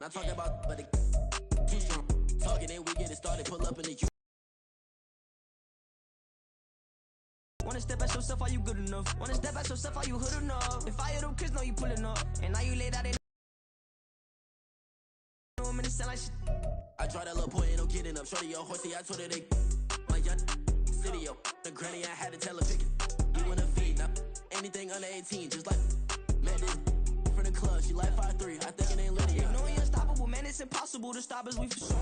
Not talking about, but too strong. Talking and we get it started. Pull up in the. Wanna step at yourself, are you good enough? Wanna step at yourself, are you hood enough? If I hear them kids, know you pulling up. And now you lay that in. I try that little boy, ain't no getting up. Shorty, your horsey, I told her they. My young city, yo. The granny, I had to tell her pick it. You wanna feed, now anything under 18, just like. Man, this from the club, she like 5'3". I think it ain't Lydia. You know he unstoppable, man, it's impossible to stop us, we for sure.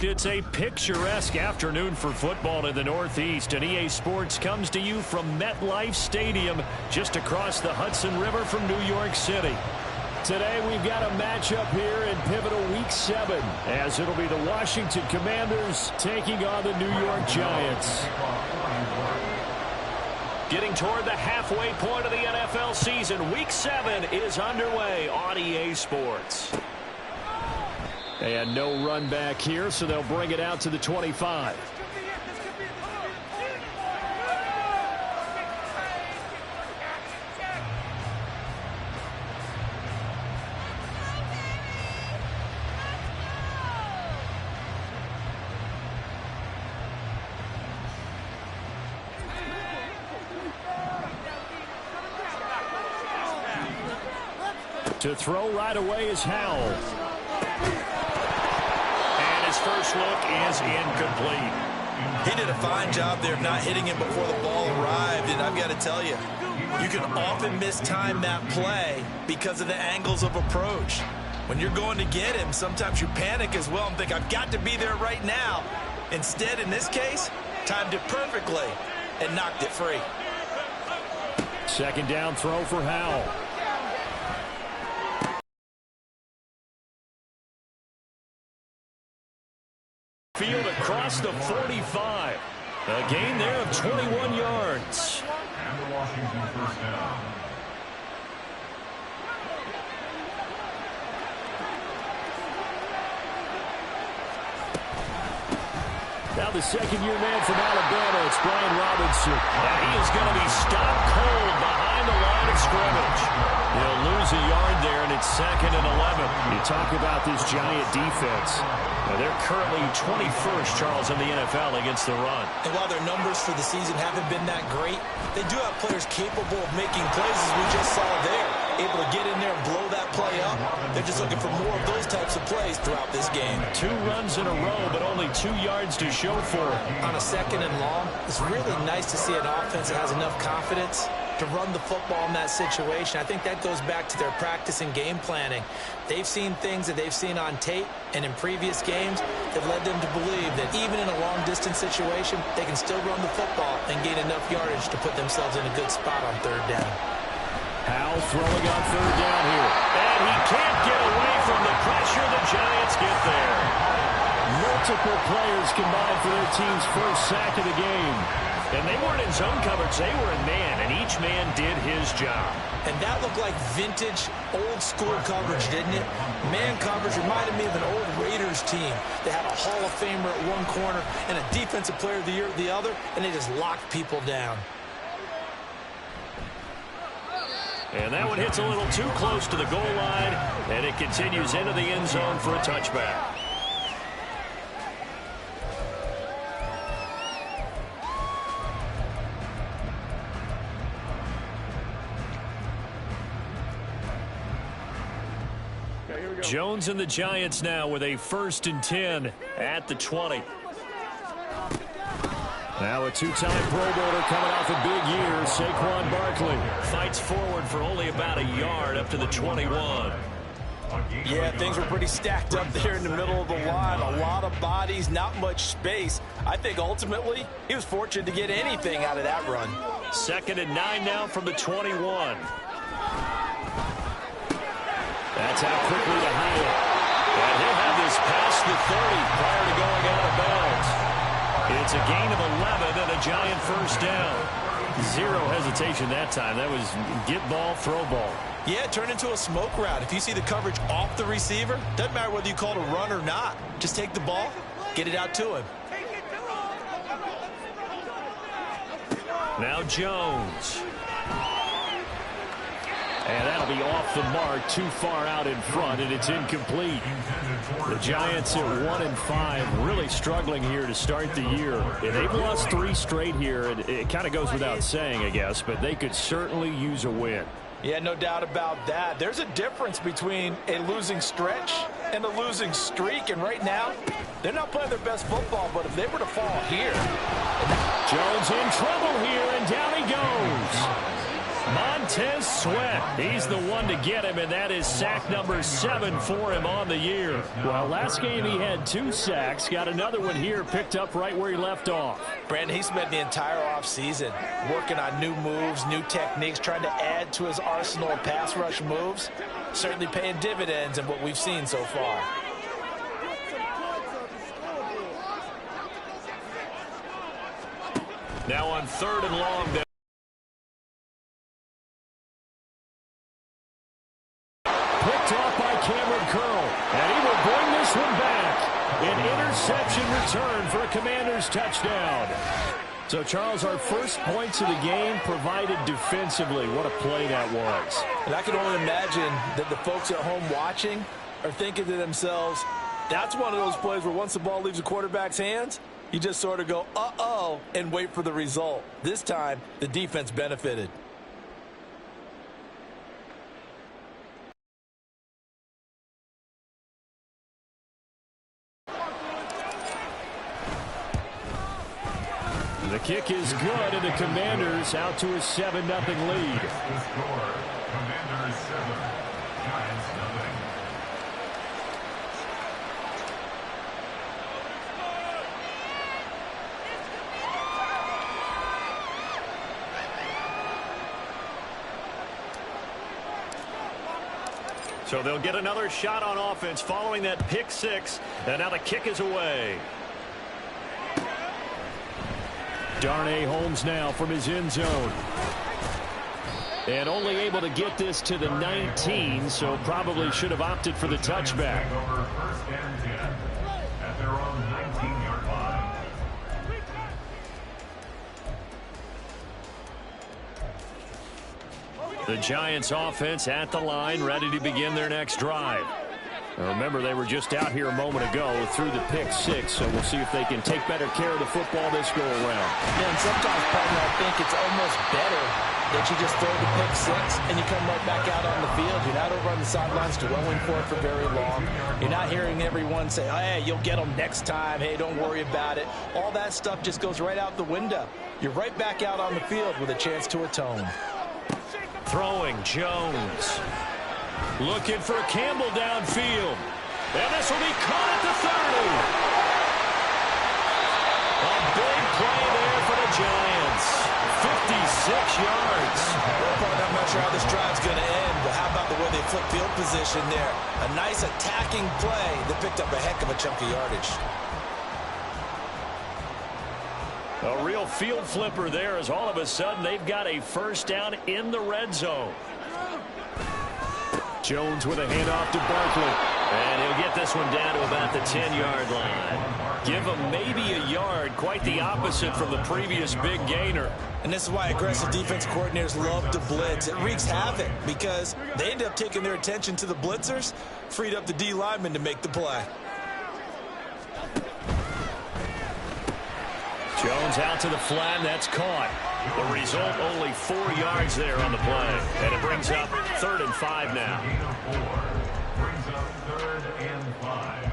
It's a picturesque afternoon for football in the Northeast, and EA Sports comes to you from MetLife Stadium, just across the Hudson River from New York City. Today we've got a matchup here in pivotal Week 7, as it'll be the Washington Commanders taking on the New York Giants. Getting toward the halfway point of the NFL season, Week 7 is underway on EA Sports. And no run back here, so they'll bring it out to the 25. To throw right away is Howell. And his first look is incomplete. He did a fine job there of not hitting him before the ball arrived, and I've got to tell you, you can often mistime that play because of the angles of approach. When you're going to get him, sometimes you panic as well and think, I've got to be there right now. Instead, in this case, timed it perfectly and knocked it free. Second down throw for Howell. Field across the 45. A gain there of 21 yards. And the Washington first down. Now the second-year man from Alabama, it's Brian Robinson. And he is going to be stopped cold behind the line of scrimmage. He'll lose a yard there, and it's 2nd and 11. You talk about this Giant defense. Now they're currently 21st, Charles, in the NFL against the run. And while their numbers for the season haven't been that great, they do have players capable of making plays, as we just saw there. Able to get in there and blow that play up. They're just looking for more of those types of plays throughout this game. 2 runs in a row, but only 2 yards to show for it. On a 2nd and long, it's really nice to see an offense that has enough confidence to run the football in that situation. I think that goes back to their practice and game planning. They've seen things that they've seen on tape and in previous games that led them to believe that even in a long-distance situation, they can still run the football and gain enough yardage to put themselves in a good spot on 3rd down. Howell throwing on 3rd down here. And he can't get away from the pressure. The Giants get there. Multiple players combined for their team's first sack of the game. And they weren't in zone coverage. They were in man, and each man did his job. And that looked like vintage, old-school coverage, didn't it? Man coverage reminded me of an old Raiders team. They had a Hall of Famer at one corner and a Defensive Player of the Year at the other, and they just locked people down. And that one hits a little too close to the goal line, and it continues into the end zone for a touchback. Jones and the Giants now with a 1st and 10 at the 20. Now a 2-time Pro Bowler coming off a big year, Saquon Barkley. Fights forward for only about a yard up to the 21. Yeah, things were pretty stacked up there in the middle of the line. A lot of bodies, not much space. I think ultimately he was fortunate to get anything out of that run. 2nd and 9 now from the 21. That's how quickly to Howell. And he'll have this past the 30 prior to going out of bounds. It's a gain of 11 and a Giant first down. 0 hesitation that time. That was get ball, throw ball. Yeah, it turned into a smoke route. If you see the coverage off the receiver, doesn't matter whether you call it a run or not. Just take the ball, get it out to him. Now Jones. And that that'll be off the mark, too far out in front, and it's incomplete. The Giants at 1-5, really struggling here to start the year. And they've lost 3 straight here, and it kind of goes without saying, I guess, but they could certainly use a win. Yeah, no doubt about that. There's a difference between a losing stretch and a losing streak, and right now, they're not playing their best football, but if they were to fall here. Jones in trouble here, and down he goes. Montez Sweat, he's the one to get him, and that is sack number 7 for him on the year. Well, last game he had 2 sacks, got another one here, picked up right where he left off. Brandon, he spent the entire offseason working on new moves, new techniques, trying to add to his arsenal of pass rush moves. Certainly paying dividends in what we've seen so far. Now on 3rd and long. Picked off by Cameron Curl, and he will bring this one back. An interception return for a Commanders touchdown. So, Charles, our first points of the game provided defensively. What a play that was. And I can only imagine that the folks at home watching are thinking to themselves, that's one of those plays where once the ball leaves the quarterback's hands, you just sort of go, uh-oh, and wait for the result. This time, the defense benefited. The kick is good, and the Commanders out to a 7-0 lead. The score, Commanders 7, Giants 0. So they'll get another shot on offense following that pick 6, and now the kick is away. Darnay Holmes now from his end zone. And only able to get this to the 19, so probably should have opted for the touchback. Over 1st and 10 at their own 19-yard line. The Giants offense at the line, ready to begin their next drive. Now remember, they were just out here a moment ago through the pick 6, so we'll see if they can take better care of the football this go around. Yeah, and sometimes, partner, I think it's almost better that you just throw the pick 6 and you come right back out on the field. You're not over on the sidelines dwelling for it for very long. You're not hearing everyone say, oh, hey, you'll get them next time. Hey, don't worry about it. All that stuff just goes right out the window. You're right back out on the field with a chance to atone. Throwing Jones. Looking for Campbell downfield. And this will be caught at the 30. A big play there for the Giants. 56 yards. Well, I'm not sure how this drive's going to end, but how about the way they flip field position there? A nice attacking play that picked up a heck of a chunk of yardage. A real field flipper there as all of a sudden they've got a first down in the red zone. Jones with a handoff to Barkley. And he'll get this one down to about the 10-yard line. Give him maybe a yard, quite the opposite from the previous big gainer. And this is why aggressive defense coordinators love to blitz. It wreaks havoc because they end up taking their attention to the blitzers, freed up the D lineman to make the play. Jones out to the flat, that's caught. The result, only 4 yards there on the play. And it brings up 3rd and 5 now. Gain of 4 brings up 3rd and 5.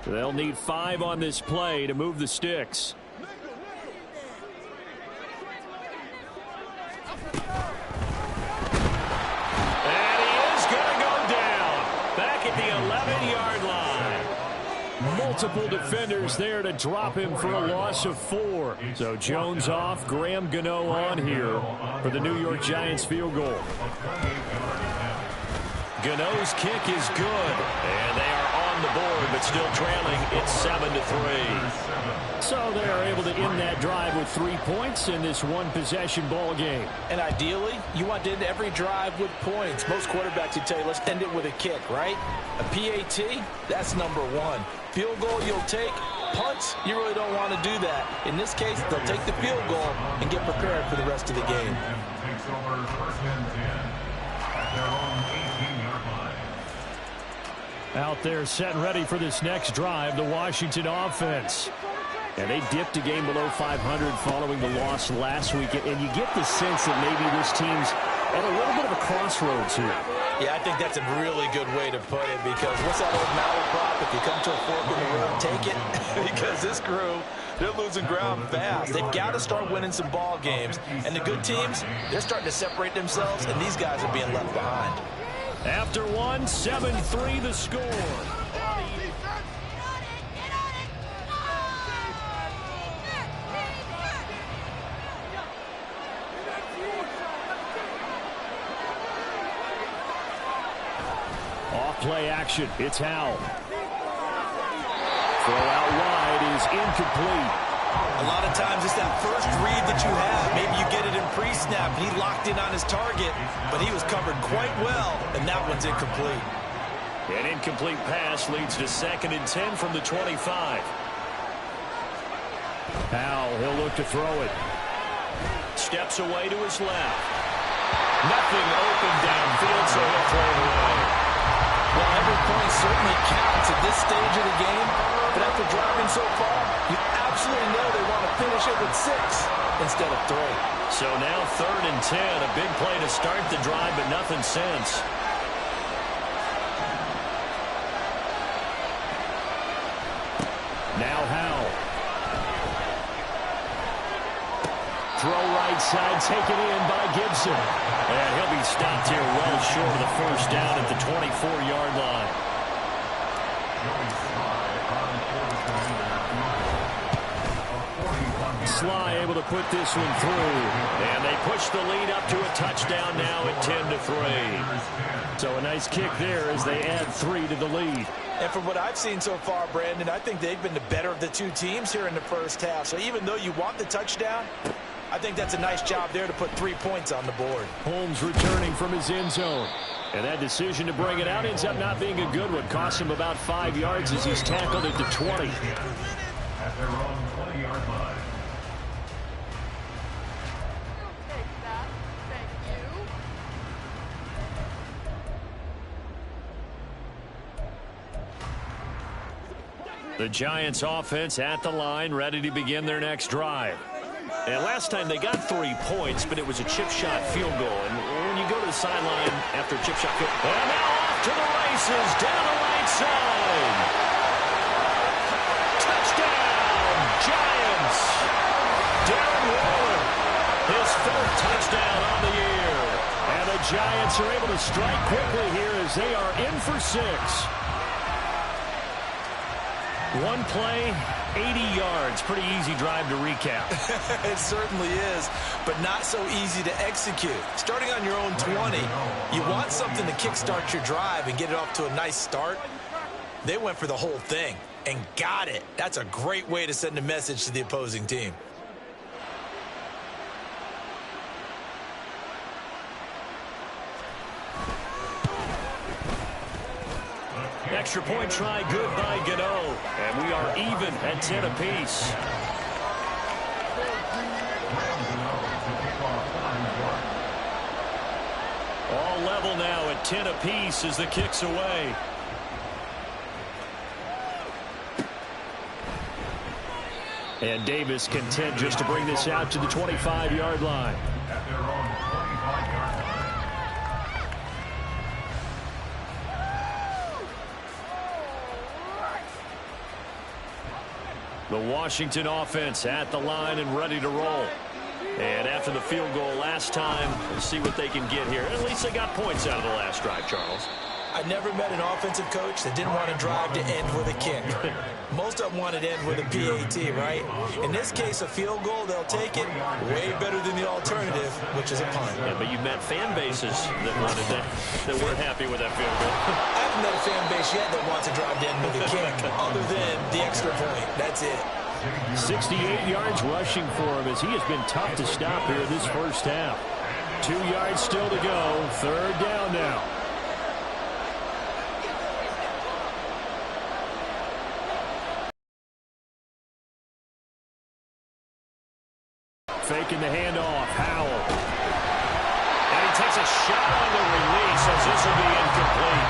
They'll need 5 on this play to move the sticks. And he is going to go down. Back at the 11-yard line. Multiple defenders there to drop him for a loss of 4. So Jones off, Graham Gano on here for the New York Giants field goal. Gano's kick is good, and they are on on the board, but still trailing. It's 7-3. So they are able to end that drive with 3 points in this one-possession ball game. And ideally, you want to end every drive with points. Most quarterbacks would tell you, let's end it with a kick, right? A PAT, that's number one. Field goal, you'll take. Punts, you really don't want to do that. In this case, they'll take the field goal and get prepared for the rest of the game. Takes over first and 10 at their own 18-yard line. Out there set and ready for this next drive, the Washington offense. And they dipped a game below 500 following the loss last week. And you get the sense that maybe this team's at a little bit of a crossroads here. Yeah, I think that's a really good way to put it, because what's that old malaprop? If you come to a fork in the road, take it. Because this crew, they're losing ground fast. They've got to start winning some ball games. And the good teams, they're starting to separate themselves, and these guys are being left behind. After one, 7-3 the score. Off-play action. It's Howell. Throw out wide is incomplete. A lot of times it's that first read that you have. Maybe you get it in pre-snap. He locked in on his target, but he was covered quite well, and that one's incomplete. An incomplete pass leads to 2nd and 10 from the 25. Howell, he'll look to throw it. Steps away to his left. Nothing open downfield, so he'll throw it away. Well, every point certainly counts at this stage of the game, but after driving so far, you absolutely know they want to finish it with 6 instead of 3. So now 3rd and 10, a big play to start the drive, but nothing since. Now Howell. Throw right side, taken in by Gibson. And he'll be stopped here well short of the first down at the 24-yard line. Sly able to put this one through. And they push the lead up to a touchdown now at 10-3. So a nice kick there as they add 3 to the lead. And from what I've seen so far, Brandon, I think they've been the better of the two teams here in the first half. So even though you want the touchdown, I think that's a nice job there to put 3 points on the board. Holmes returning from his end zone. And that decision to bring it out ends up not being a good one. Costs him about 5 yards as he's tackled at the 20. At their own 20-yard line. The Giants offense at the line, ready to begin their next drive. And last time they got 3 points, but it was a chip shot field goal. And when you go to the sideline after a chip shot field goal, and now off to the races, down the right side. Touchdown, Giants. Darren Waller, his 4th touchdown on the year. And the Giants are able to strike quickly here as they are in for 6. One play, 80 yards. Pretty easy drive to recap. It certainly is, but not so easy to execute. Starting on your own 20, you want something to kickstart your drive and get it off to a nice start. They went for the whole thing and got it. That's a great way to send a message to the opposing team. Extra point try good by Gano. And we are even at 10 apiece. All level now at 10 apiece as the kick's away. And Davis content just to bring this out to the 25-yard line. At their own 25-yard line. The Washington offense at the line and ready to roll. And after the field goal last time, we'll see what they can get here. At least they got points out of the last drive, Charles. I never met an offensive coach that didn't want to drive to end with a kick. Most of them wanted to end with a PAT, right? In this case, a field goal, they'll take it. Way better than the alternative, which is a punt. Yeah, but you met fan bases that wanted that weren't happy with that field goal. haven't met a fan base yet that wants to drive in with a kick other than the extra point. That's it. 68 yards rushing for him as he has been tough to stop here this first half. 2 yards still to go. Third down now. Faking the handoff. Howell. And he takes a shot on the release as this will be incomplete.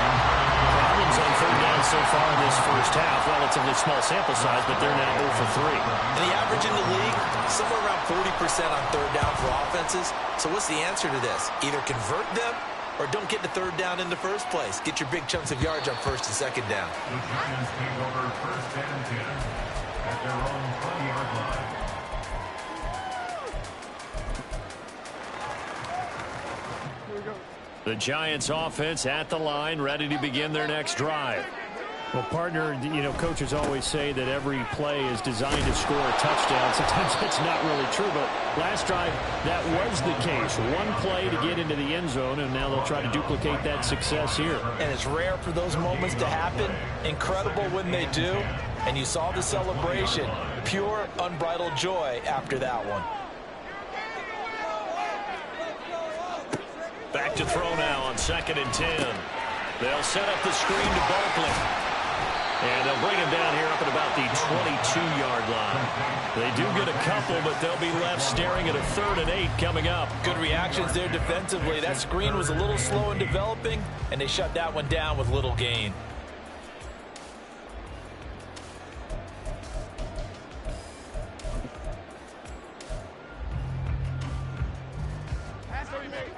Problems on third down so far in this first half. Relatively small sample size, but they're now 0 for 3. And the average in the league, somewhere around 40% on third down for offenses. So what's the answer to this? Either convert them or don't get to third down in the first place. Get your big chunks of yards on first and second down. The Giants take over first and 10 at their own 20-yard line. The Giants offense at the line, ready to begin their next drive. Well, partner, you know, coaches always say that every play is designed to score a touchdown. Sometimes it's not really true, but last drive, that was the case. One play to get into the end zone, and now they'll try to duplicate that success here. And it's rare for those moments to happen. Incredible when they do. And you saw the celebration. Pure, unbridled joy after that one. Back to throw now on 2nd and 10. They'll set up the screen to Barkley. And they'll bring him down here up at about the 22-yard line. They do get a couple, but they'll be left staring at a 3rd and 8 coming up. Good reactions there defensively. That screen was a little slow in developing, and they shut that one down with little gain.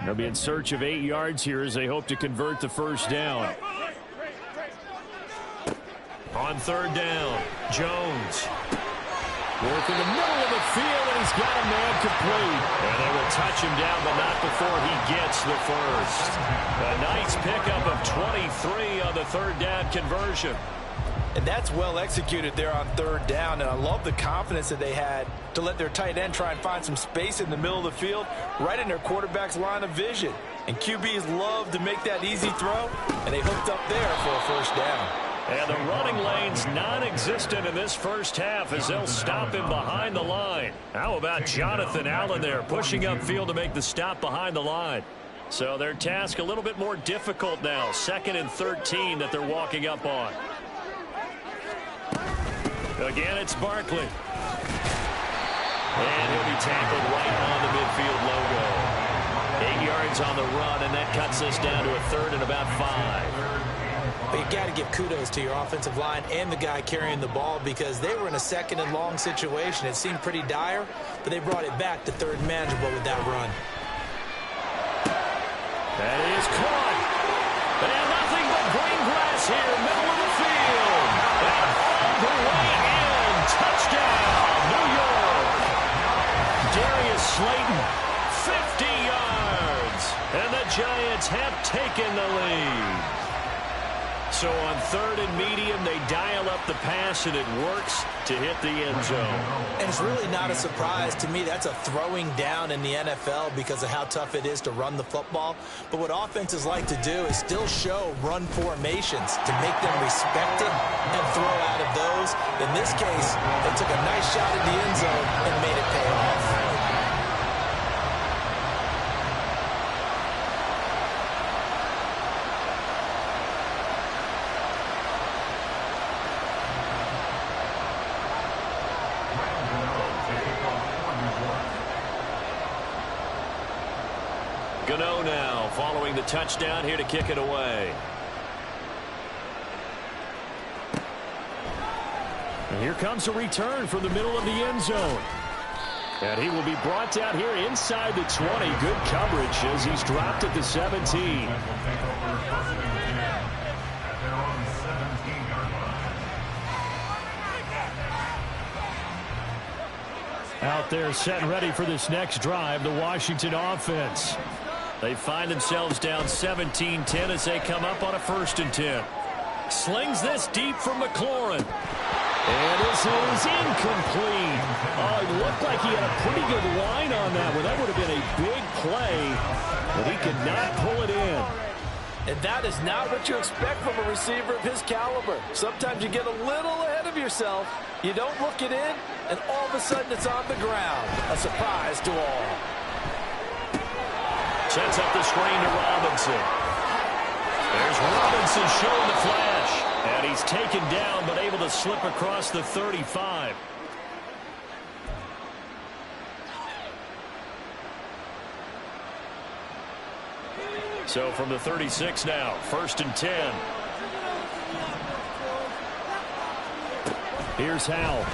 They'll be in search of 8 yards here as they hope to convert the first down. On 3rd down, Jones. Work in the middle of the field, and he's got a man complete. And they will touch him down, but not before he gets the first. A nice pickup of 23 on the 3rd down conversion. And that's well executed there on 3rd down. And I love the confidence that they had to let their tight end try and find some space in the middle of the field, right in their quarterback's line of vision. And QBs love to make that easy throw, and they hooked up there for a first down. And the running lane's non-existent in this first half as they'll stop him behind the line. How about Jonathan Allen there pushing upfield to make the stop behind the line? So their task a little bit more difficult now. 2nd and 13 that they're walking up on. Again, it's Barkley. And he'll be tackled right on the midfield logo. 8 yards on the run, and that cuts us down to a 3rd and about 5. But you got to give kudos to your offensive line and the guy carrying the ball because they were in a 2nd and long situation. It seemed pretty dire, but they brought it back to 3rd and manageable with that run. That is caught. And nothing but green grass here, middle of the field. And all the way in. Touchdown, New York. Darius Slayton, 50 yards. And the Giants have taken the lead. So on 3rd and medium, they dial up the pass, and it works to hit the end zone. And it's really not a surprise to me. That's a throwing down in the NFL because of how tough it is to run the football. But what offenses like to do is still show run formations to make them respect it and throw out of those. In this case, they took a nice shot at the end zone and made it pay off. Gano now following the touchdown here to kick it away. And here comes a return from the middle of the end zone. And he will be brought down here inside the 20. Good coverage as he's dropped at the 17. Out there set and ready for this next drive, the Washington offense. They find themselves down 17-10 as they come up on a 1st and 10. Slings this deep from McLaurin. And this is incomplete. Oh, it looked like he had a pretty good line on that one. That would have been a big play, but he could not pull it in. And that is not what you expect from a receiver of his caliber. Sometimes you get a little ahead of yourself. You don't look it in, and all of a sudden it's on the ground. A surprise to all. Sets up the screen to Robinson. There's Robinson showing the flash. And he's taken down, but able to slip across the 35. So from the 36 now, 1st and 10. Here's Howell.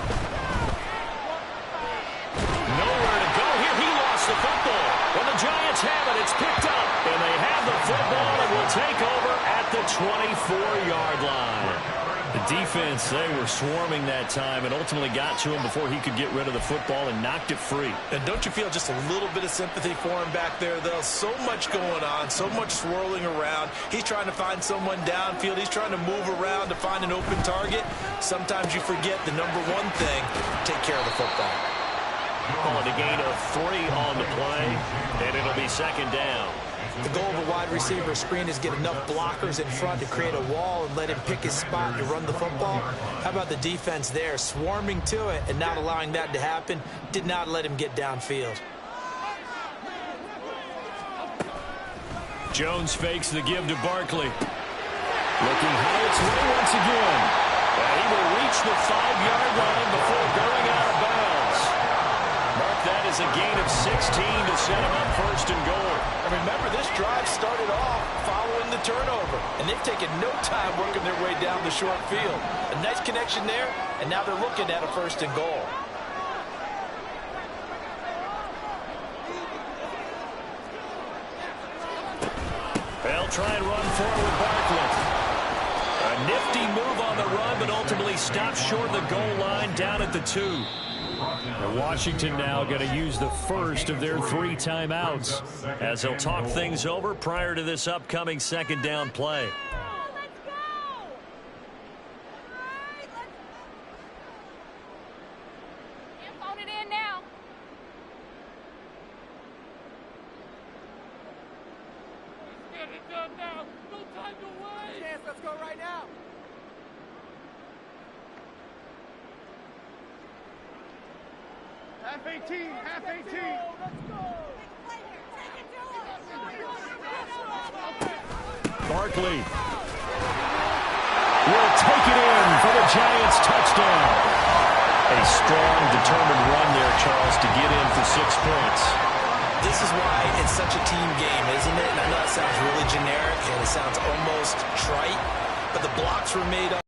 Nowhere to go here. He lost the football. When the Giants have it, it's picked up. And they have the football and will take over at the 24-yard line. The defense, they were swarming that time and ultimately got to him before he could get rid of the football and knocked it free. And don't you feel just a little bit of sympathy for him back there, though? So much going on, so much swirling around. He's trying to find someone downfield. He's trying to move around to find an open target. Sometimes you forget the number one thing, take care of the football. Calling a gain of 3 on the play, and it'll be 2nd down. The goal of a wide receiver screen is get enough blockers in front to create a wall and let him pick his spot to run the football. How about the defense there, swarming to it and not allowing that to happen? Did not let him get downfield. Jones fakes the give to Barkley. Looking high its way once again. And he will reach the 5-yard line before going out of bounds. Mark that as a gain of 16 to set him up 1st and goal. And remember, this drive started off following the turnover, and they've taken no time working their way down the short field. A nice connection there, and now they're looking at a 1st and goal. They'll try and run forward with Barkley. A nifty move on the run, but ultimately stops short of the goal line down at the 2. And Washington now going to use the first of their 3 timeouts as they'll talk things over prior to this upcoming 2nd down play. Half 18, half 18. Let's go. Barkley will take it in for the Giants touchdown. A strong, determined run there, Charles, to get in for 6 points. This is why it's such a team game, isn't it? And I know it sounds really generic and it sounds almost trite, but the blocks were made up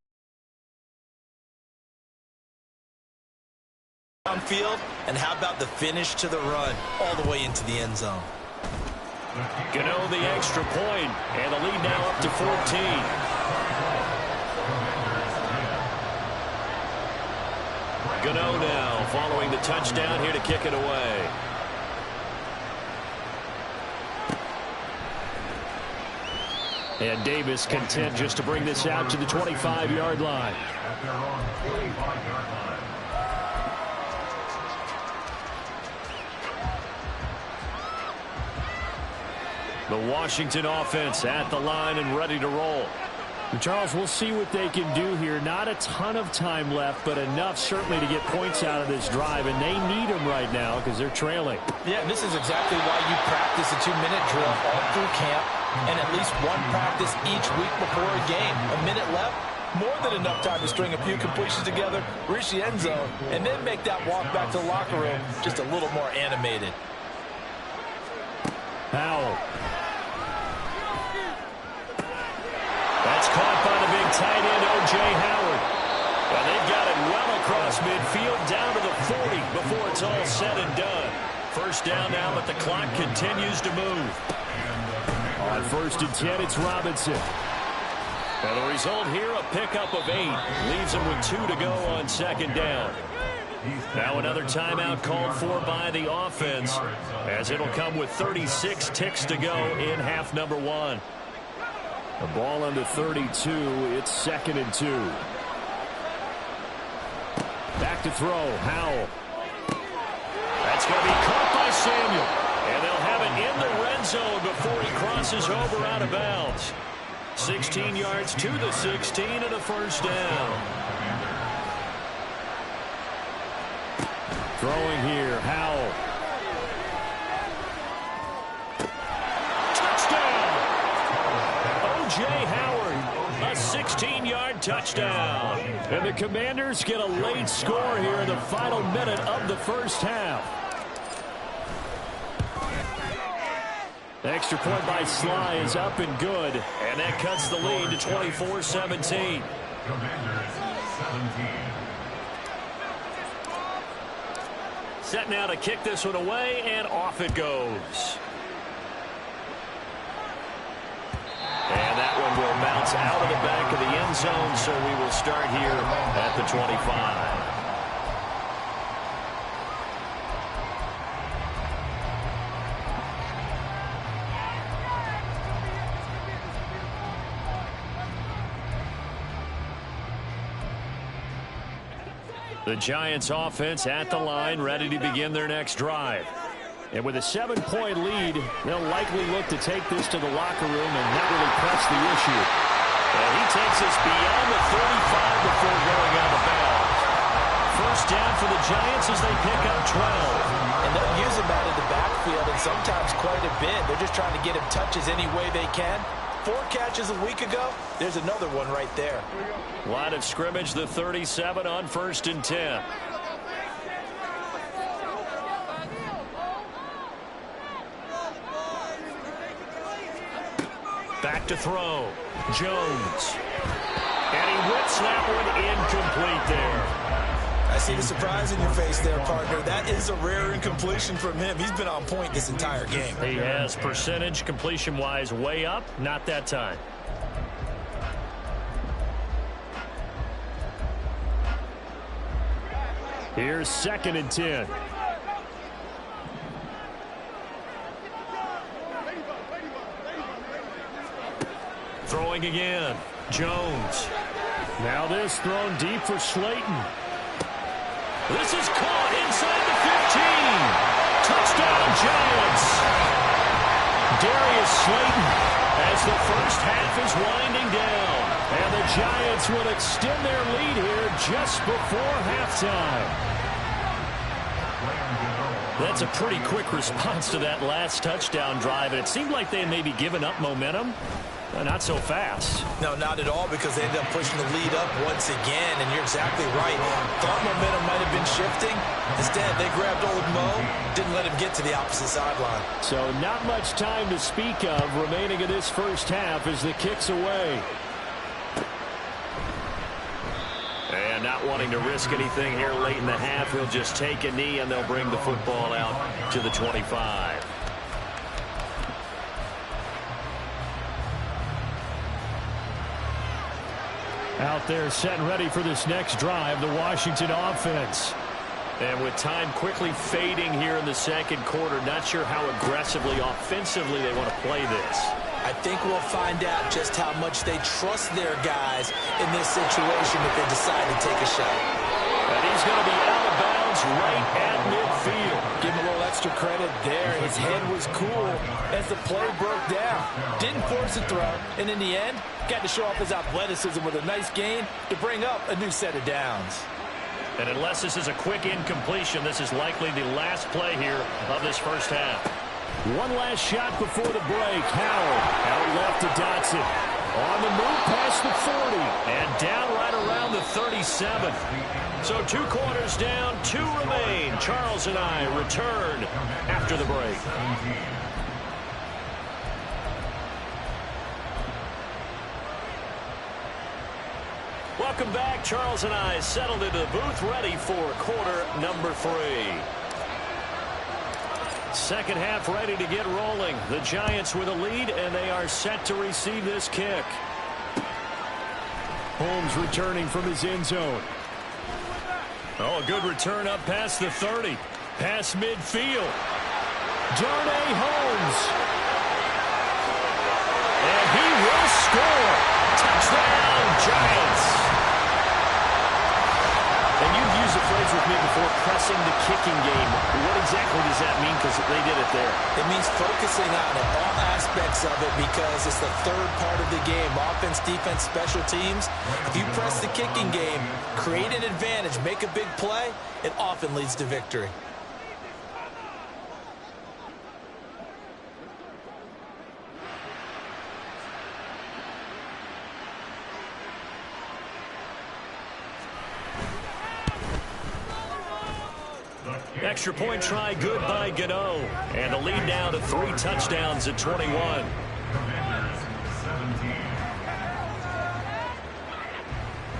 downfield, and how about the finish to the run all the way into the end zone? Gano the extra point, and the lead now up to 14. Gano now following the touchdown here to kick it away. And Davis content just to bring this out to the 25-yard line. The Washington offense at the line and ready to roll. Charles, we'll see what they can do here. Not a ton of time left, but enough certainly to get points out of this drive, and they need them right now because they're trailing. Yeah, and this is exactly why you practice a 2-minute drill all through camp and at least one practice each week before a game. A minute left, more than enough time to string a few completions together, reach the end zone, and then make that walk back to the locker room just a little more animated. Howell. That's caught by the big tight end, O.J. Howard. And they've got it well across midfield down to the 40 before it's all said and done. First down now, but the clock continues to move. On 1st and 10, it's Robinson. And the result here, a pickup of 8. Leaves him with 2 to go on 2nd down. Now another timeout called for by the offense, as it'll come with 36 ticks to go in half number 1. The ball under 32. It's 2nd and 2. Back to throw. Howell. That's going to be caught by Samuel. And they'll have it in the red zone before he crosses over out of bounds. 16 yards to the 16 and a first down. Throwing here, Howell. Touchdown! O.J. Howard, a 16-yard touchdown. And the Commanders get a late score here in the final minute of the first half. Extra point by Sly is up and good, and that cuts the lead to 24-17. Commanders 17. Set now to kick this one away, and off it goes. And that one will bounce out of the back of the end zone, so we will start here at the 25. The Giants offense at the line, ready to begin their next drive. And with a 7-point lead, they'll likely look to take this to the locker room and not really press the issue. And he takes us beyond the 35 before going out of bounds. First down for the Giants as they pick up 12. And they'll use him out of the backfield, and sometimes quite a bit. They're just trying to get him touches any way they can. 4 catches a week ago, there's another one right there. Line of scrimmage, the 37 on 1st and 10. Back to throw. Jones. And he whips that one incomplete there. I see the surprise in your face there, partner. That is a rare incompletion from him. He's been on point this entire game. He has percentage completion-wise way up. Not that time. Here's 2nd and 10. Throwing again. Jones. Now this thrown deep for Slayton. This is caught inside the 15. Touchdown, Giants. Darius Slayton as the first half is winding down. And the Giants will extend their lead here just before halftime. That's a pretty quick response to that last touchdown drive. And it seemed like they had maybe given up momentum. Not so fast. No, not at all, because they ended up pushing the lead up once again, and you're exactly right. Thought momentum might have been shifting. Instead, they grabbed old Mo, didn't let him get to the opposite sideline. So not much time to speak of remaining in this first half as the kick's away. And not wanting to risk anything here late in the half, he'll just take a knee, and they'll bring the football out to the 25. Out there set and ready for this next drive, the Washington offense. And with time quickly fading here in the second quarter, not sure how aggressively, offensively they want to play this. I think we'll find out just how much they trust their guys in this situation if they decide to take a shot. And he's going to be out of bounds right at midfield. Give him a little extra credit there. His head was cool as the play broke down. Didn't force a throw, and in the end, got to show off his athleticism with a nice gain to bring up a new set of downs. And unless this is a quick incompletion, this is likely the last play here of this first half. One last shot before the break. Howell out left to Dotson. On the move past the 40 and down right around the 37. So 2 quarters down, 2 remain. Charles and I return after the break. Welcome back. Charles and I settled into the booth, ready for quarter number 3. Second half ready to get rolling. The Giants with a lead, and they are set to receive this kick. Holmes returning from his end zone. Oh, a good return up past the 30. Past midfield. Darnay Holmes. And he will score. Touchdown, Giants. And you've used the phrase with me before pressing the kicking game. What exactly does that mean? Because they did it there. It means focusing on it, all aspects of it, because it's the third part of the game. Offense, defense, special teams. If you press the kicking game, create an advantage, make a big play, it often leads to victory. Extra point try good by Gano. And the lead now to 3 touchdowns at 21. Commanders 17.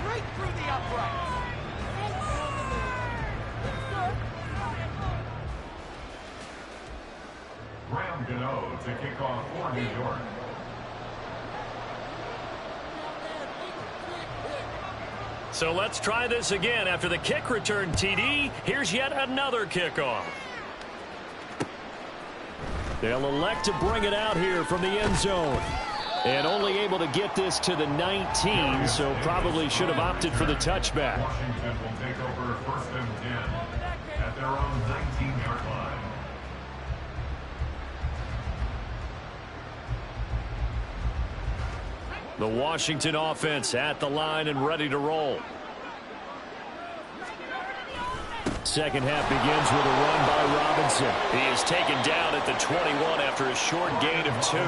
Right through the uprights. Graham Gano to kick off for New York. So let's try this again. After the kick return TD, here's yet another kickoff. They'll elect to bring it out here from the end zone. And only able to get this to the 19, so probably should have opted for the touchback. Washington will take over 1st and 10 at their own 19-yard line. The Washington offense at the line and ready to roll. Second half begins with a run by Robinson. He is taken down at the 21 after a short gain of 2.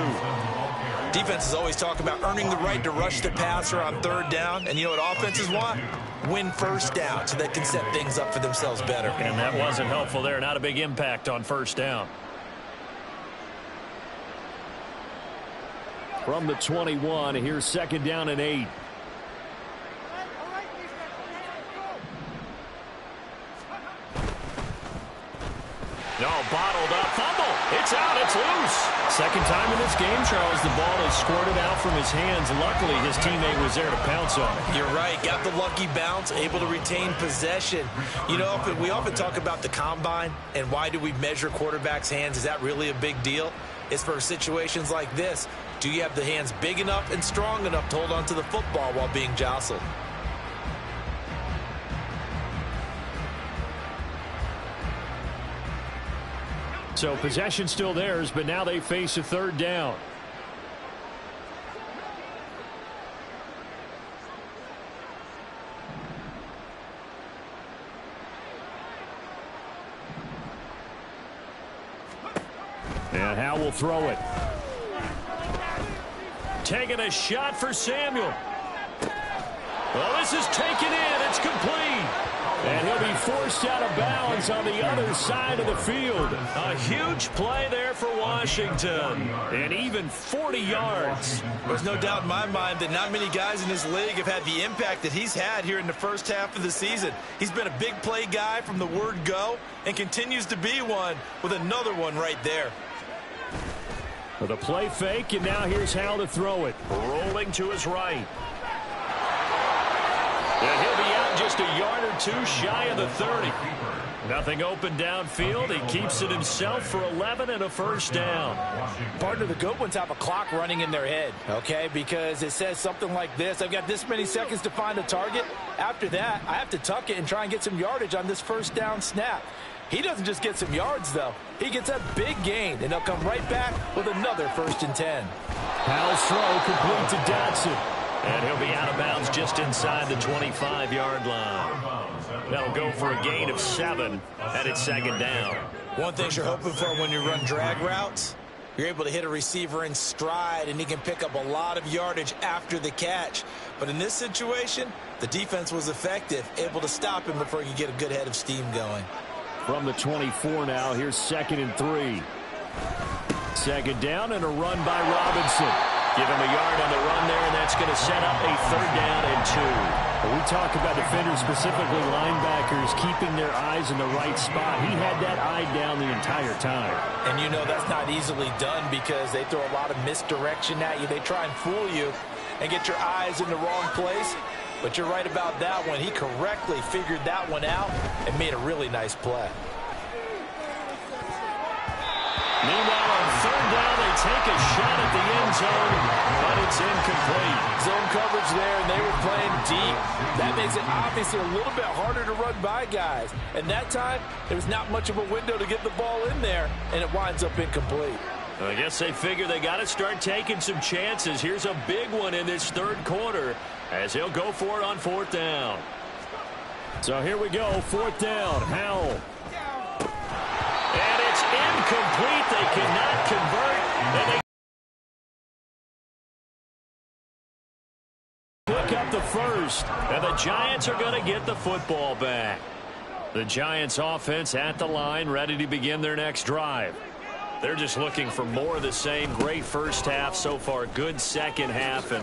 Defenses always talk about earning the right to rush the passer on 3rd down. And you know what offenses want? Win 1st down so they can set things up for themselves better. And that wasn't helpful there. Not a big impact on 1st down. From the 21, here's 2nd down and 8. No, bottled up, fumble. It's out, it's loose. Second time in this game, Charles, the ball has squirted out from his hands. Luckily, his teammate was there to pounce on it. You're right. Got the lucky bounce, able to retain possession. You know, we often talk about the combine and why do we measure quarterbacks' hands. Is that really a big deal? It's for situations like this. Do you have the hands big enough and strong enough to hold on to the football while being jostled? So possession still theirs, but now they face a 3rd down. And Howe will throw it. Taking a shot for Samuel. Well, this is taken in. It's complete. And he'll be forced out of bounds on the other side of the field. A huge play there for Washington. And even 40 yards. There's no doubt in my mind that not many guys in this league have had the impact that he's had here in the 1st half of the season. He's been a big play guy from the word go and continues to be one with another one right there. For the play fake, and now here's Howe to throw it. Rolling to his right. And he'll be out just a yard or 2 shy of the 30. Nothing open downfield. He keeps it himself for 11 and a 1st down. Partner, the good ones have a clock running in their head, okay? Because it says something like this. I've got this many seconds to find a target. After that, I have to tuck it and try and get some yardage on this 1st down snap. He doesn't just get some yards, though. He gets a big gain, and he'll come right back with another 1st and 10. Howell's throw complete to Dotson. And he'll be out of bounds just inside the 25-yard line. That'll go for a gain of 7, and it's 2nd down. One thing you're hoping for when you run drag routes, you're able to hit a receiver in stride, and he can pick up a lot of yardage after the catch. But in this situation, the defense was effective, able to stop him before he could get a good head of steam going. From the 24 now, here's 2nd and 3. 2nd down and a run by Robinson. Give him a yard on the run there, and that's going to set up a 3rd down and 2. When we talk about defenders, specifically linebackers, keeping their eyes in the right spot. He had that eye down the entire time. And you know that's not easily done because they throw a lot of misdirection at you. They try and fool you and get your eyes in the wrong place. But you're right about that one. He correctly figured that one out and made a really nice play. Meanwhile, on 3rd down, they take a shot at the end zone, but it's incomplete. Zone coverage there, and they were playing deep. That makes it obviously a little bit harder to run by guys. And that time, there was not much of a window to get the ball in there, and it winds up incomplete. I guess they figure they got to start taking some chances. Here's a big one in this third quarter as he'll go for it on fourth down. So here we go, fourth down. Howell. And it's incomplete. They cannot convert. And they pick up the first. And the Giants are going to get the football back. The Giants offense at the line, ready to begin their next drive. They're just looking for more of the same. Great first half so far. Good second half. And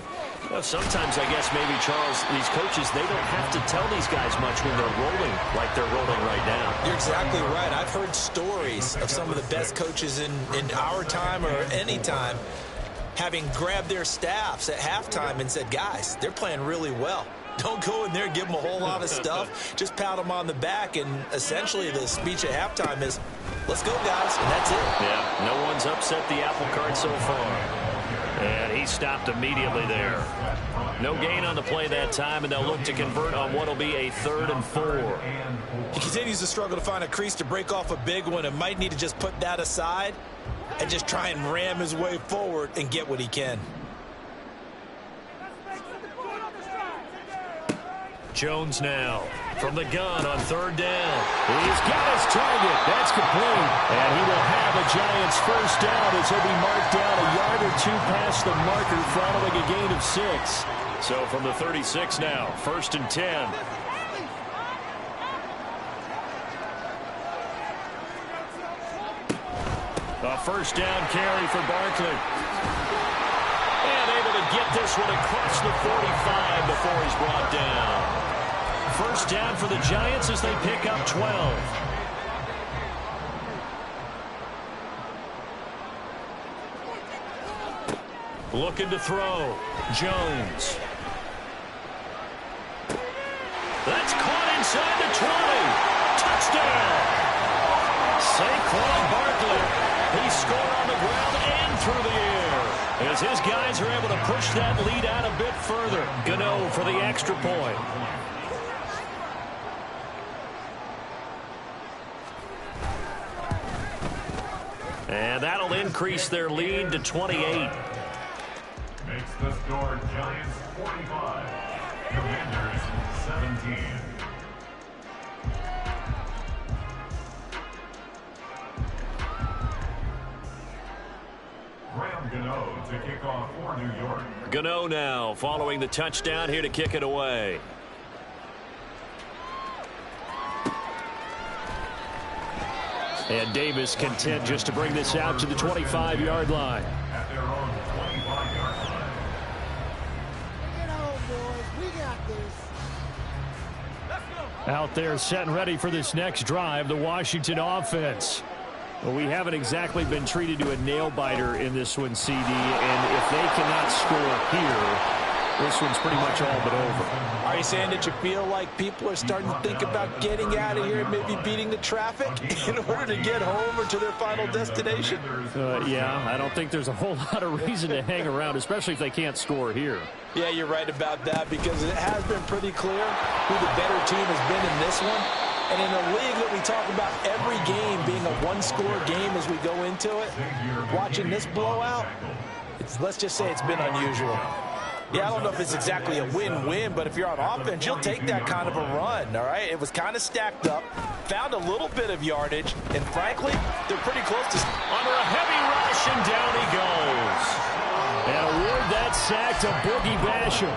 sometimes, I guess, maybe, Charles, these coaches, they don't have to tell these guys much when they're rolling like they're rolling right now. You're exactly right. I've heard stories of some of the best coaches in our time or any time having grabbed their staffs at halftime and said, guys, they're playing really well. Don't go in there and give them a whole lot of stuff. Just pat them on the back. And essentially the speech at halftime is, let's go, guys. And that's it. Yeah, no one's upset the apple cart so far. And he stopped immediately there. No gain on the play that time, and they'll look to convert on what will be a 3rd and 4. He continues to struggle to find a crease to break off a big one and might need to just put that aside and just try and ram his way forward and get what he can. Jones now from the gun on 3rd down. He's got his target. That's complete. And he will have a Giants first down as he'll be marked down a yard or two past the marker following a gain of 6. So from the 36 now, 1st and 10. A first down carry for Barkley. And able to get this one across the 45 before he's brought down. First down for the Giants as they pick up 12. Looking to throw. Jones. That's caught inside the 20. Touchdown. Saquon Barkley. He scored on the ground and through the air, as his guys are able to push that lead out a bit further. Gano for the extra point. And that'll increase their lead to 28. Makes the score Giants 45, Commanders 17. Gano to kick off for New York. Gano now following the touchdown here to kick it away. And Davis content just to bring this out to the 25-yard line. At their own 25-yard line. Bring it home, boys. We got this. Let's go. Out there set and ready for this next drive, the Washington offense. Well, we haven't exactly been treated to a nail-biter in this one, CD, and if they cannot score here, this one's pretty much all but over. Are you saying that you feel like people are starting to think about getting out of here and maybe beating the traffic in order to get home or to their final destination? Yeah, I don't think there's a whole lot of reason to hang around, especially if they can't score here. Yeah, you're right about that, because it has been pretty clear who the better team has been in this one. And in a league that we talk about every game being a one-score game as we go into it, watching this blowout, let's just say it's been unusual. Yeah, I don't know if it's exactly a win-win, but if you're on offense, you'll take that kind of a run, all right? It was kind of stacked up, found a little bit of yardage, and frankly, they're pretty close to... Under a heavy rush, and down he goes. And award that sack to Boogie Basham.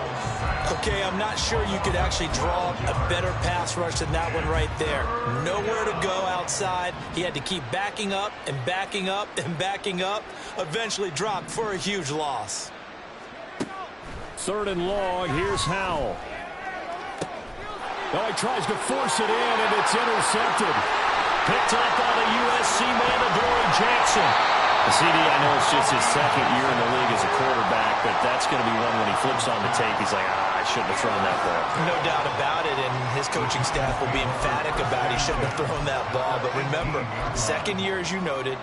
Okay, I'm not sure you could actually draw a better pass rush than that one right there. Nowhere to go outside. He had to keep backing up and backing up and backing up. Eventually dropped for a huge loss. 3rd and long. Here's Howell. Oh, he tries to force it in, and it's intercepted. Picked up by the USC man, Adoree Jackson. CD, I know it's just his 2nd year in the league as a quarterback, but that's going to be one when he flips on the tape. He's like, I shouldn't have thrown that ball. No doubt about it, and his coaching staff will be emphatic about he shouldn't have thrown that ball. But remember, 2nd year, as you noted,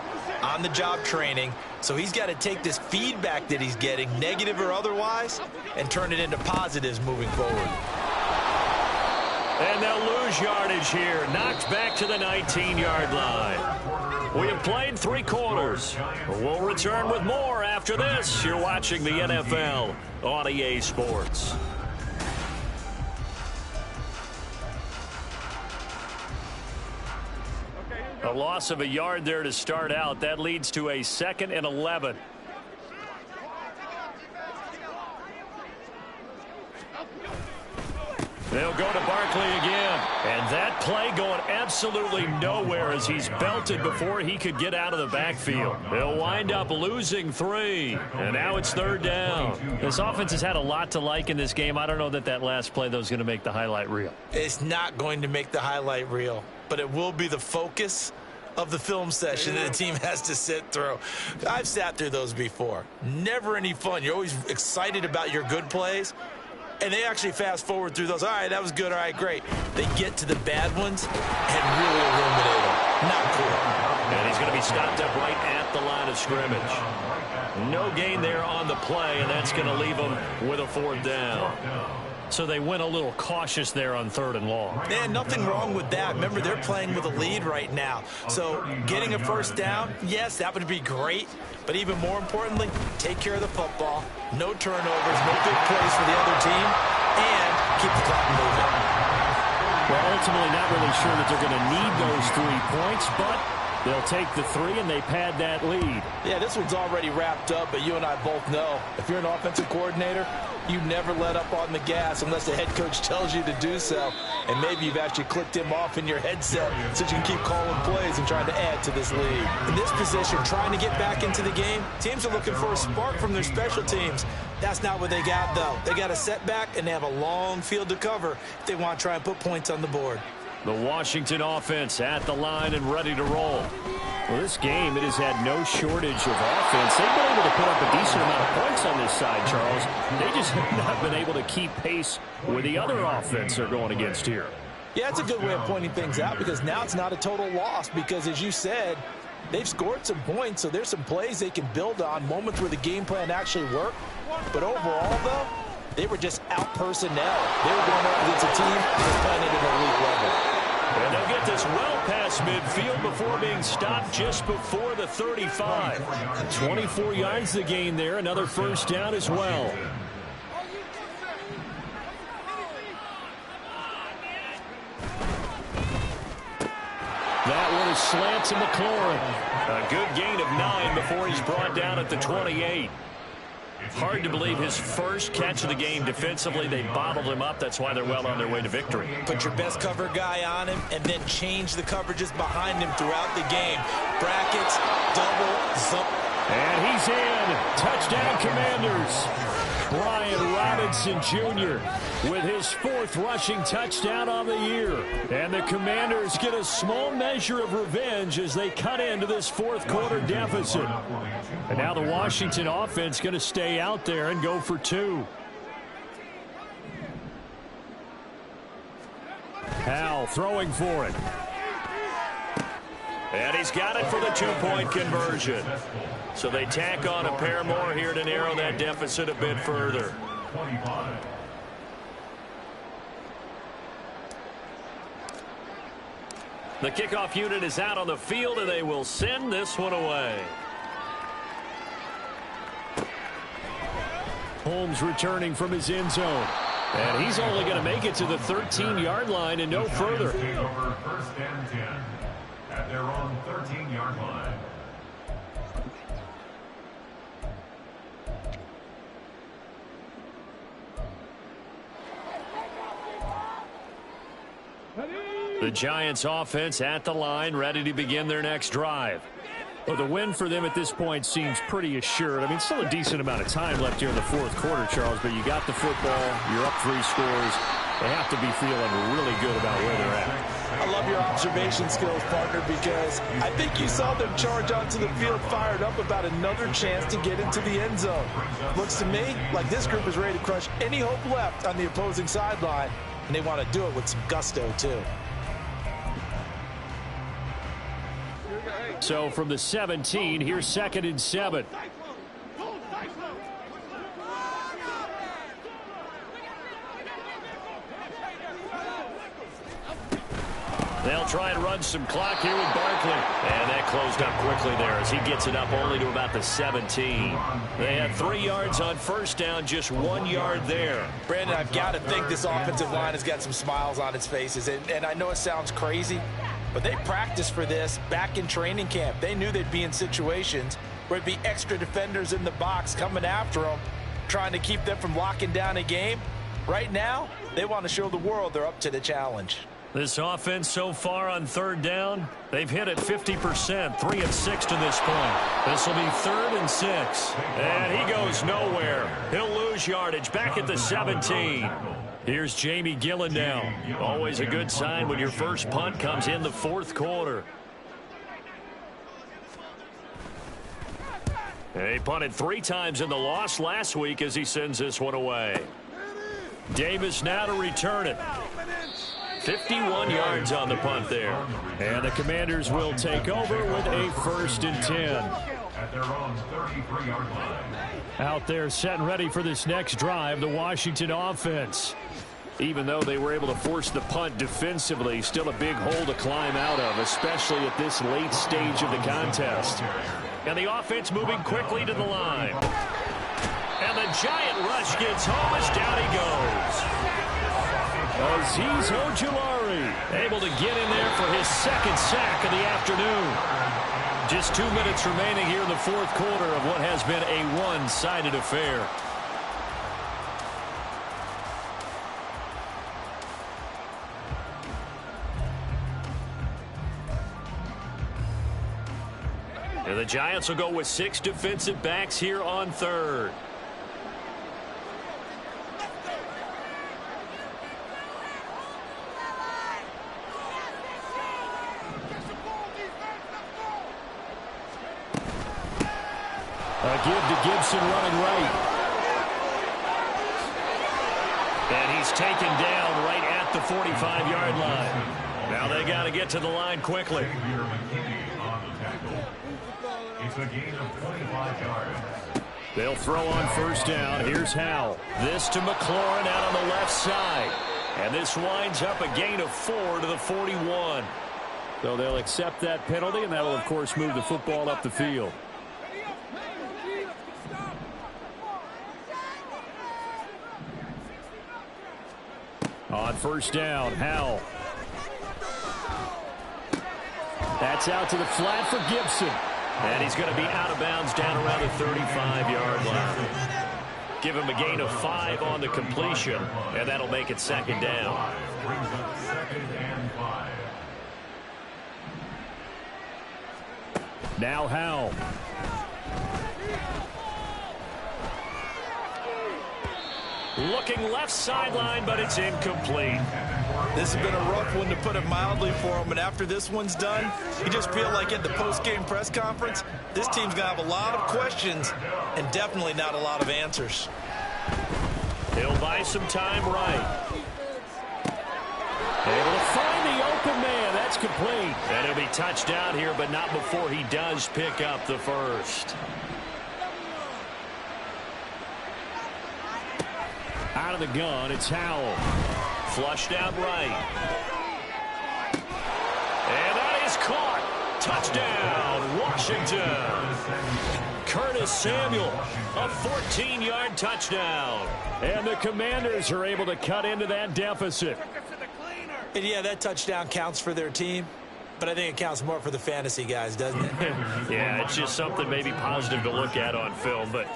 on-the-job training, so he's got to take this feedback that he's getting, negative or otherwise, and turn it into positives moving forward. And they'll lose yardage here. Knocked back to the 19-yard line. We have played 3 quarters. We'll return with more after this. You're watching the NFL on EA Sports. A loss of a yard there to start out. That leads to a 2nd and 11. They'll go to Barkley again. And that play going absolutely nowhere as he's belted before he could get out of the backfield. They'll wind up losing 3. And now it's 3rd down. This offense has had a lot to like in this game. I don't know that last play, though, is going to make the highlight reel. It's not going to make the highlight reel, but it will be the focus of the film session that the team has to sit through. I've sat through those before. Never any fun. You're always excited about your good plays. And they actually fast forward through those. All right, that was good. All right, great. They get to the bad ones and really illuminate them. Not cool. And he's going to be stopped up right at the line of scrimmage. No gain there on the play, and that's going to leave them with a 4th down. So they went a little cautious there on 3rd and long. And nothing wrong with that. Remember, they're playing with a lead right now. So getting a 1st down, yes, that would be great. But even more importantly, take care of the football. No turnovers, no big plays for the other team, and keep the clock moving. Well, ultimately not really sure that they're going to need those 3 points, but they'll take the 3 and they pad that lead. Yeah, this one's already wrapped up, but you and I both know if you're an offensive coordinator, you never let up on the gas unless the head coach tells you to do so. And maybe you've actually clicked him off in your headset so you can keep calling plays and trying to add to this lead. In this position, trying to get back into the game, teams are looking for a spark from their special teams. That's not what they got, though. They got a setback, and they have a long field to cover if they want to try and put points on the board. The Washington offense at the line and ready to roll. Well, this game, it has had no shortage of offense. They've been able to put up a decent amount of points on this side, Charles. They just have not been able to keep pace with the other offense they're going against here. Yeah, it's a good way of pointing things out because now it's not a total loss because, as you said, they've scored some points, so there's some plays they can build on, moments where the game plan actually worked. But overall, though, they were just out personnel. They were going up against a team that was playing at an elite level. And they'll get this well past midfield before being stopped just before the 35. 24 yards the gain there. Another 1st down as well. That one is slant to McLaurin. A good gain of 9 before he's brought down at the 28. Hard to believe his first catch of the game defensively. They bottled him up. That's why they're well on their way to victory. Put your best cover guy on him and then change the coverages behind him throughout the game. Brackets, double, zone. And he's in. Touchdown, Commanders. Brian Robinson Jr. with his 4th rushing touchdown on the year. And the Commanders get a small measure of revenge as they cut into this 4th quarter deficit. And now the Washington offense going to stay out there and go for 2. Howell throwing for it. And he's got it for the 2-point conversion. So they tack on a pair more here to narrow that deficit a bit further. The kickoff unit is out on the field, and they will send this one away. Holmes returning from his end zone. And he's only going to make it to the 13-yard line and no further. 1st and 10 at their own 13-yard line. The Giants offense at the line, ready to begin their next drive. Well, the win for them at this point seems pretty assured. I mean, still a decent amount of time left here in the 4th quarter, Charles, but you got the football, you're up 3 scores. They have to be feeling really good about where they're at. I love your observation skills, partner, because I think you saw them charge onto the field fired up about another chance to get into the end zone. Looks to me like this group is ready to crush any hope left on the opposing sideline, and they want to do it with some gusto, too. So from the 17, here's 2nd and 7. They'll try and run some clock here with Barkley. And that closed up quickly there as he gets it up only to about the 17. They had 3 yards on first down, just 1 yard there. Brandon, I've got to think this offensive line has got some smiles on its faces. And I know it sounds crazy, but they practiced for this back in training camp. They knew they'd be in situations where it'd be extra defenders in the box coming after them, trying to keep them from locking down a game. Right now, they want to show the world they're up to the challenge. This offense so far on 3rd down, they've hit it 50%, 3 of 6 to this point. This will be 3rd and 6. And he goes nowhere. He'll lose yardage back at the 17. Here's Jamie Gillen now. Always a good sign when your first punt comes in the 4th quarter. And he punted 3 times in the loss last week as he sends this one away. Davis now to return it. 51 yards on the punt there. And the Commanders will take over with a 1st and 10. At their own 33-yard line. Out there set and ready for this next drive, the Washington offense. Even though they were able to force the punt defensively, still a big hole to climb out of, especially at this late stage of the contest. And the offense moving quickly to the line. And the giant rush gets home as down he goes. Azeez Ojulari able to get in there for his 2nd sack of the afternoon. Just 2 minutes remaining here in the 4th quarter of what has been a one-sided affair. And the Giants will go with 6 defensive backs here on 3rd. A give to Gibson running right. And he's taken down right at the 45-yard line. Now they got to get to the line quickly. It's a gain of 25 yards. They'll throw on 1st down. Here's Howell. This to McLaurin out on the left side. And this winds up a gain of 4 to the 41. So they'll accept that penalty, and that will, of course, move the football up the field. On 1st down, Howell. That's out to the flat for Gibson. And he's going to be out of bounds down around the 35-yard line. Give him a gain of 5 on the completion, and that'll make it 2nd down. Brings up 2nd and 5. Now Howell. Looking left sideline, but it's incomplete. This has been a rough one, to put it mildly, for him. And after this one's done, you just feel like at the post-game press conference, this team's going to have a lot of questions and definitely not a lot of answers. He'll buy some time right. Able to find the open man. That's complete. And he'll be touchdown here, but not before he does pick up the 1st. Out of the gun, it's Howell. Flushed out right. And that is caught. Touchdown, Washington. Curtis Samuel, a 14-yard touchdown. And the Commanders are able to cut into that deficit. And yeah, that touchdown counts for their team, but I think it counts more for the fantasy guys, doesn't it? Yeah, it's just something maybe positive to look at on film, but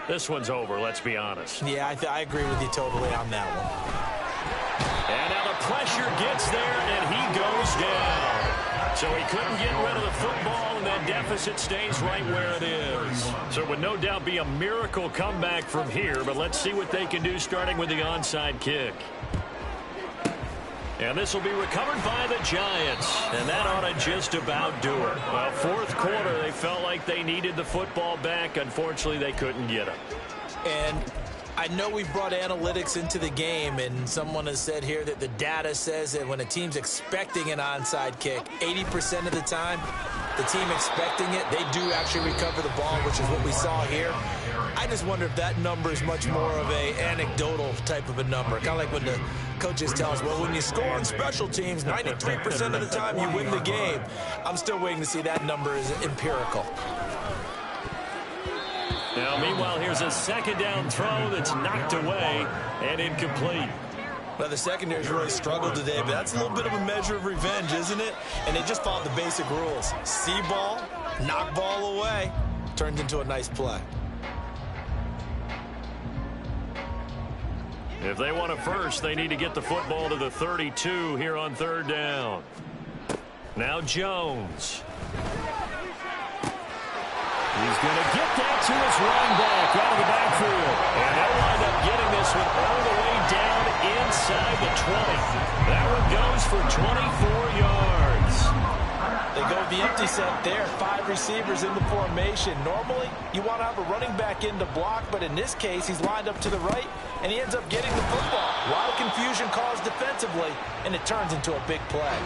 this one's over, let's be honest. Yeah, I agree with you totally on that one. And now the pressure gets there, and he goes down. So he couldn't get rid of the football, and that deficit stays right where it is. So it would no doubt be a miracle comeback from here, but let's see what they can do starting with the onside kick. And this will be recovered by the Giants. And that ought to just about do it. Well, 4th quarter, they felt like they needed the football back. Unfortunately, they couldn't get it. And I know we've brought analytics into the game, and someone has said here that the data says that when a team's expecting an onside kick, 80% of the time, the team expecting it, they do actually recover the ball, which is what we saw here. I just wonder if that number is much more of a anecdotal type of a number. Kind of like when the coaches tell us, well, when you score on special teams, 93% of the time you win the game. I'm still waiting to see that number is empirical. Now, meanwhile, here's a second down throw that's knocked away and incomplete. Well, the secondary's really struggled today, but that's a little bit of a measure of revenge, isn't it? And they just followed the basic rules. See ball, knock ball away, turns into a nice play. If they want a first, they need to get the football to the 32 here on third down. Now Jones. He's going to get that to his running back out of the backfield. And they'll wind up getting this one all the way down inside the 20. That one goes for 24 yards. They go with the empty set there. 5 receivers in the formation. Normally, you want to have a running back in to block, but in this case, he's lined up to the right, and he ends up getting the football. A lot of confusion caused defensively, and it turns into a big play.